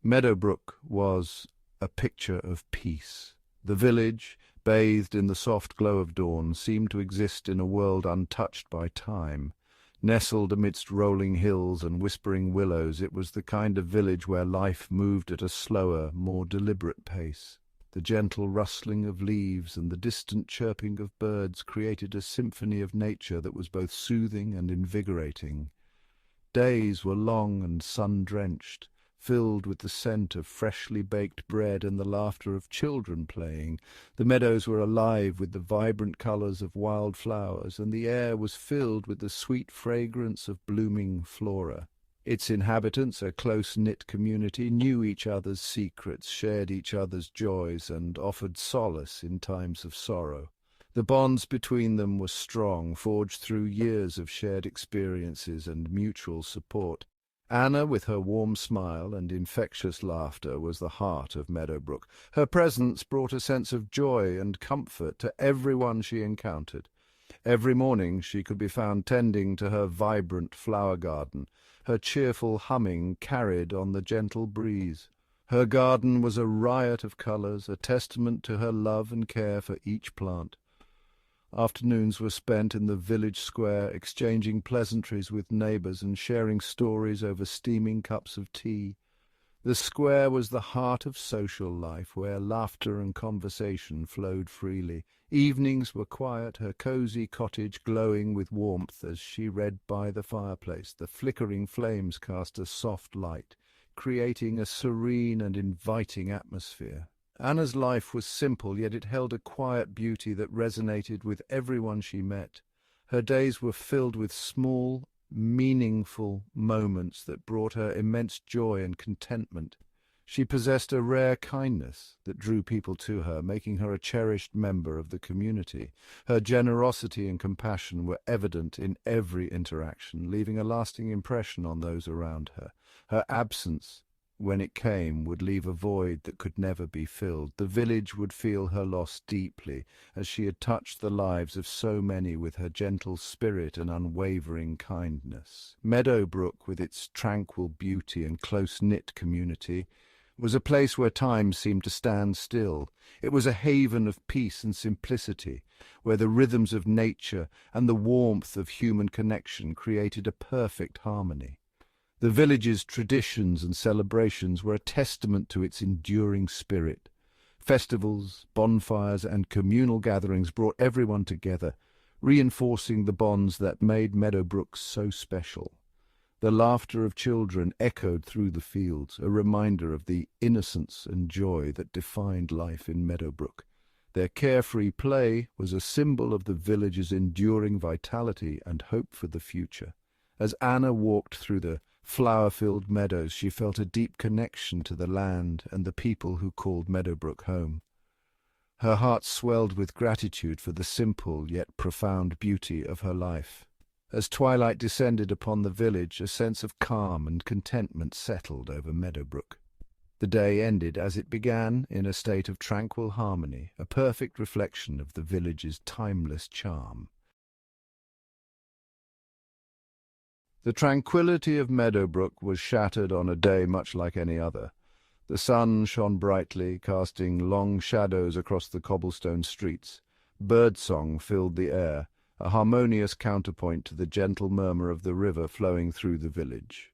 Meadowbrook was a picture of peace. The village, bathed in the soft glow of dawn, seemed to exist in a world untouched by time. Nestled amidst rolling hills and whispering willows, it was the kind of village where life moved at a slower, more deliberate pace. The gentle rustling of leaves and the distant chirping of birds created a symphony of nature that was both soothing and invigorating. Days were long and sun-drenched, filled with the scent of freshly baked bread and the laughter of children playing. The meadows were alive with the vibrant colours of wild flowers, and the air was filled with the sweet fragrance of blooming flora. Its inhabitants, a close-knit community, knew each other's secrets, shared each other's joys, and offered solace in times of sorrow. The bonds between them were strong, forged through years of shared experiences and mutual support. Anna, with her warm smile and infectious laughter, was the heart of Meadowbrook. Her presence brought a sense of joy and comfort to everyone she encountered. Every morning she could be found tending to her vibrant flower garden, her cheerful humming carried on the gentle breeze. Her garden was a riot of colours, a testament to her love and care for each plant. Afternoons were spent in the village square, exchanging pleasantries with neighbours and sharing stories over steaming cups of tea. The square was the heart of social life, where laughter and conversation flowed freely. Evenings were quiet, her cosy cottage glowing with warmth as she read by the fireplace. The flickering flames cast a soft light, creating a serene and inviting atmosphere. Anna's life was simple, yet it held a quiet beauty that resonated with everyone she met. Her days were filled with small, meaningful moments that brought her immense joy and contentment. She possessed a rare kindness that drew people to her, making her a cherished member of the community. Her generosity and compassion were evident in every interaction, leaving a lasting impression on those around her. Her absence, when it came, would leave a void that could never be filled. The village would feel her loss deeply, as she had touched the lives of so many with her gentle spirit and unwavering kindness. Meadowbrook, with its tranquil beauty and close-knit community, was a place where time seemed to stand still. It was a haven of peace and simplicity, where the rhythms of nature and the warmth of human connection created a perfect harmony. The village's traditions and celebrations were a testament to its enduring spirit. Festivals, bonfires, and communal gatherings brought everyone together, reinforcing the bonds that made Meadowbrook so special. The laughter of children echoed through the fields, a reminder of the innocence and joy that defined life in Meadowbrook. Their carefree play was a symbol of the village's enduring vitality and hope for the future. As Anna walked through the flower-filled meadows, she felt a deep connection to the land and the people who called Meadowbrook home. Her heart swelled with gratitude for the simple yet profound beauty of her life. As twilight descended upon the village, a sense of calm and contentment settled over Meadowbrook. The day ended as it began, in a state of tranquil harmony, a perfect reflection of the village's timeless charm. The tranquillity of Meadowbrook was shattered on a day much like any other. The sun shone brightly, casting long shadows across the cobblestone streets. Birdsong filled the air, a harmonious counterpoint to the gentle murmur of the river flowing through the village.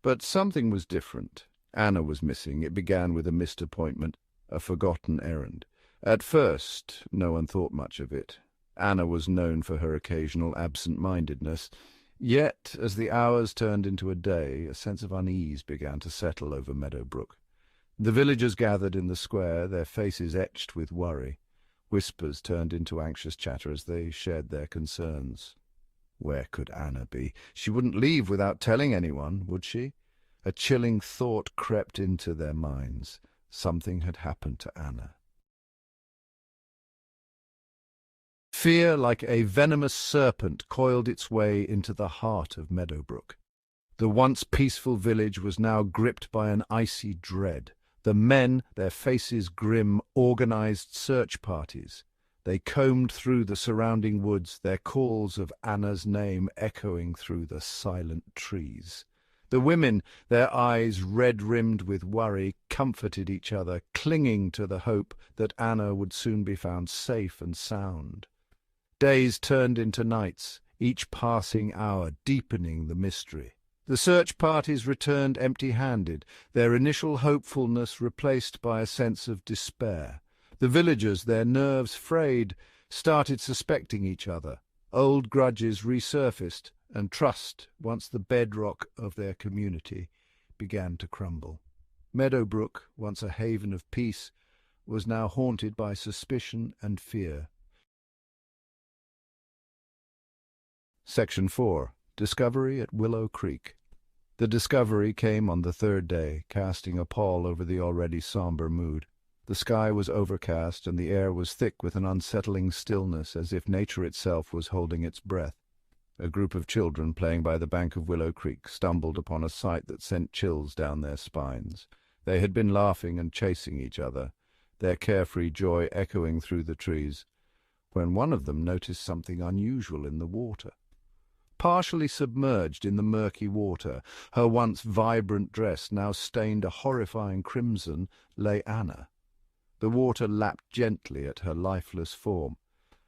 But something was different. Anna was missing. It began with a missed appointment, a forgotten errand. At first, no one thought much of it. Anna was known for her occasional absent-mindedness. Yet, as the hours turned into a day, a sense of unease began to settle over Meadowbrook. The villagers gathered in the square, their faces etched with worry. Whispers turned into anxious chatter as they shared their concerns. Where could Anna be? She wouldn't leave without telling anyone, would she? A chilling thought crept into their minds. Something had happened to Anna. Fear, like a venomous serpent, coiled its way into the heart of Meadowbrook. The once peaceful village was now gripped by an icy dread. The men, their faces grim, organized search parties. They combed through the surrounding woods, their calls of Anna's name echoing through the silent trees. The women, their eyes red-rimmed with worry, comforted each other, clinging to the hope that Anna would soon be found safe and sound. Days turned into nights, each passing hour deepening the mystery. The search parties returned empty-handed, their initial hopefulness replaced by a sense of despair. The villagers, their nerves frayed, started suspecting each other. Old grudges resurfaced, and trust, once the bedrock of their community, began to crumble. Meadowbrook, once a haven of peace, was now haunted by suspicion and fear. Section 4. Discovery at Willow Creek. The discovery came on the third day, casting a pall over the already somber mood. The sky was overcast, and the air was thick with an unsettling stillness, as if nature itself was holding its breath. A group of children playing by the bank of Willow Creek stumbled upon a sight that sent chills down their spines. They had been laughing and chasing each other, their carefree joy echoing through the trees, when one of them noticed something unusual in the water. Partially submerged in the murky water, her once vibrant dress now stained a horrifying crimson, lay Anna. The water lapped gently at her lifeless form,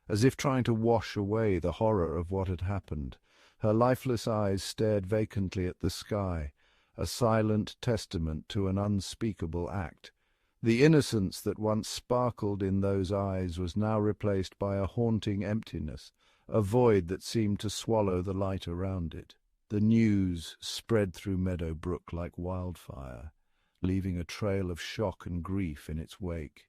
as if trying to wash away the horror of what had happened. Her lifeless eyes stared vacantly at the sky, a silent testament to an unspeakable act. The innocence that once sparkled in those eyes was now replaced by a haunting emptiness, a void that seemed to swallow the light around it. The news spread through Meadowbrook like wildfire, leaving a trail of shock and grief in its wake.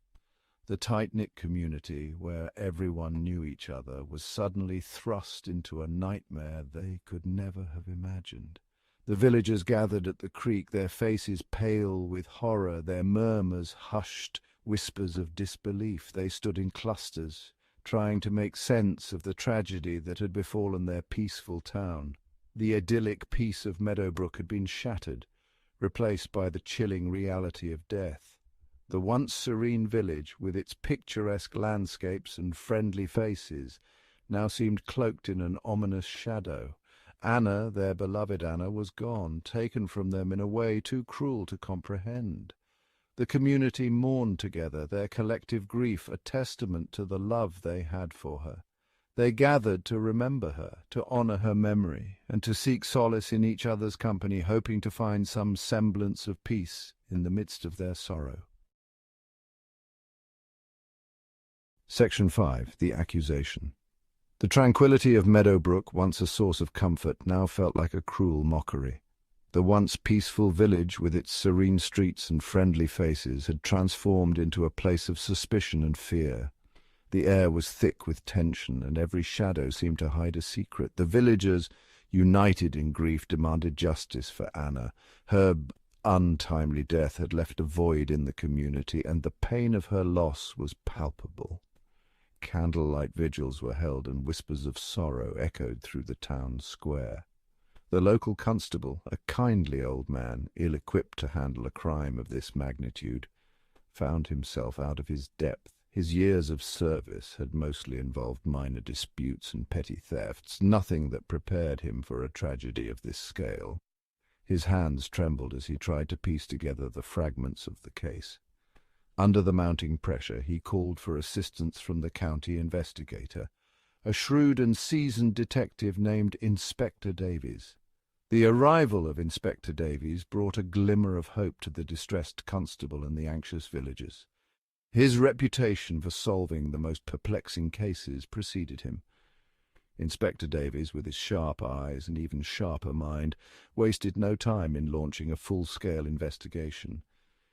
The tight-knit community, where everyone knew each other, was suddenly thrust into a nightmare they could never have imagined. The villagers gathered at the creek, their faces pale with horror, their murmurs hushed whispers of disbelief. They stood in clusters, trying to make sense of the tragedy that had befallen their peaceful town. The idyllic peace of Meadowbrook had been shattered, replaced by the chilling reality of death. The once serene village, with its picturesque landscapes and friendly faces, now seemed cloaked in an ominous shadow. Anna, their beloved Anna, was gone, taken from them in a way too cruel to comprehend. The community mourned together, their collective grief a testament to the love they had for her. They gathered to remember her, to honor her memory, and to seek solace in each other's company, hoping to find some semblance of peace in the midst of their sorrow. Section 5. The Accusation. The tranquility of Meadowbrook, once a source of comfort, now felt like a cruel mockery. The once peaceful village, with its serene streets and friendly faces, had transformed into a place of suspicion and fear. The air was thick with tension, and every shadow seemed to hide a secret. The villagers, united in grief, demanded justice for Anna. Her untimely death had left a void in the community, and the pain of her loss was palpable. Candlelight vigils were held, and whispers of sorrow echoed through the town square. The local constable, a kindly old man, ill-equipped to handle a crime of this magnitude, found himself out of his depth. His years of service had mostly involved minor disputes and petty thefts, nothing that prepared him for a tragedy of this scale. His hands trembled as he tried to piece together the fragments of the case. Under the mounting pressure, he called for assistance from the county investigator, a shrewd and seasoned detective named Inspector Davies. The arrival of Inspector Davies brought a glimmer of hope to the distressed constable and the anxious villagers. His reputation for solving the most perplexing cases preceded him. Inspector Davies, with his sharp eyes and even sharper mind, wasted no time in launching a full-scale investigation.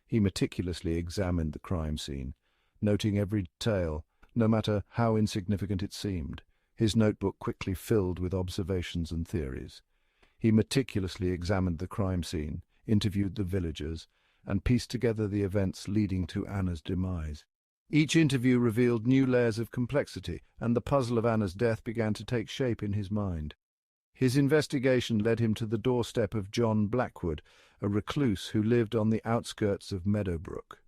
He meticulously examined the crime scene, noting every detail, no matter how insignificant it seemed. His notebook quickly filled with observations and theories. He meticulously examined the crime scene, interviewed the villagers, and pieced together the events leading to Anna's demise. Each interview revealed new layers of complexity, and the puzzle of Anna's death began to take shape in his mind. His investigation led him to the doorstep of John Blackwood, a recluse who lived on the outskirts of Meadowbrook.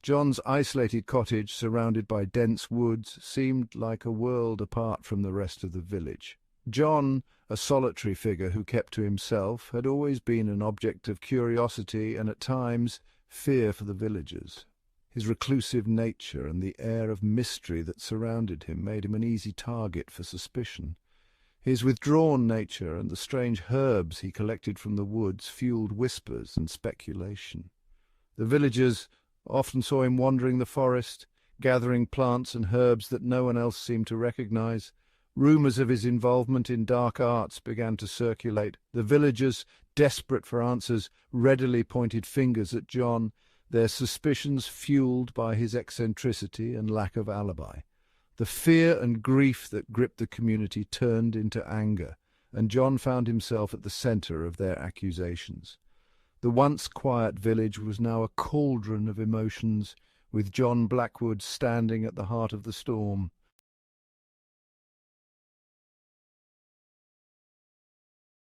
John's isolated cottage, surrounded by dense woods, seemed like a world apart from the rest of the village. John, a solitary figure who kept to himself, had always been an object of curiosity and at times fear for the villagers. His reclusive nature and the air of mystery that surrounded him made him an easy target for suspicion. His withdrawn nature and the strange herbs he collected from the woods fueled whispers and speculation. The villagers often saw him wandering the forest, gathering plants and herbs that no one else seemed to recognize. Rumours of his involvement in dark arts began to circulate. The villagers, desperate for answers, readily pointed fingers at John, their suspicions fueled by his eccentricity and lack of alibi. The fear and grief that gripped the community turned into anger, and John found himself at the centre of their accusations. The once quiet village was now a cauldron of emotions, with John Blackwood standing at the heart of the storm.